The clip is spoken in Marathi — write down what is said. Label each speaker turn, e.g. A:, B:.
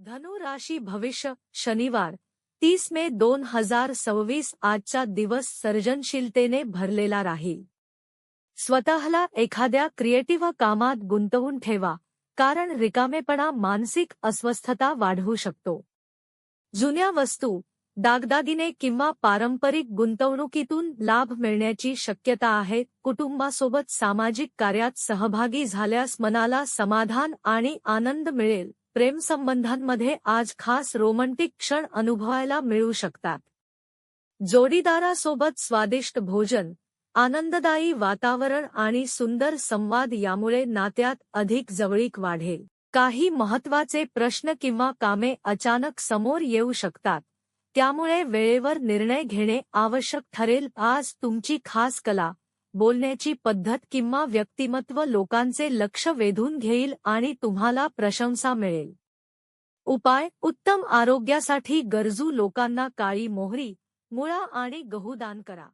A: धनु राशी भविष्य शनिवार 30 मे 2026 आजचा दिवस सर्जनशीलतेने भरलेला राहील। स्वतःला एखाद्या क्रिएटिव्ह कामात गुंतवून ठेवा, कारण रिकामेपणा मानसिक अस्वस्थता वाढवू शकतो। जुन्या वस्तू, दागदागिने किंवा पारंपरिक गुंतवणुकीतून लाभ मिळण्याची शक्यता आहे। कुटुंबासोबत सामाजिक कार्यात सहभागी झाल्यास मनाला समाधान आणि आनंद मिळेल। प्रेमसंबंधांमध्ये आज खास रोमॅन्टिक क्षण अनुभवायला मिळू शकतात। जोडीदारासोबत स्वादिष्ट भोजन, आनंददायी वातावरण आणि सुंदर संवाद यामुळे नात्यात अधिक जवळीक वाढेल। काही महत्त्वाचे प्रश्न किंवा कामे अचानक समोर येऊ शकतात, त्यामुळे वेळेवर निर्णय घेणे आवश्यक ठरेल। आज तुमची खास कला, बोलण्याची पद्धत किंवा व्यक्तिमत्व लोकांचे लक्ष वेधून घेईल आणि तुम्हाला प्रशंसा मिळेल। उपाय: उत्तम आरोग्यासाठी गरजू लोकांना काळी मोहरी, मुळा आणि गहू दान करा।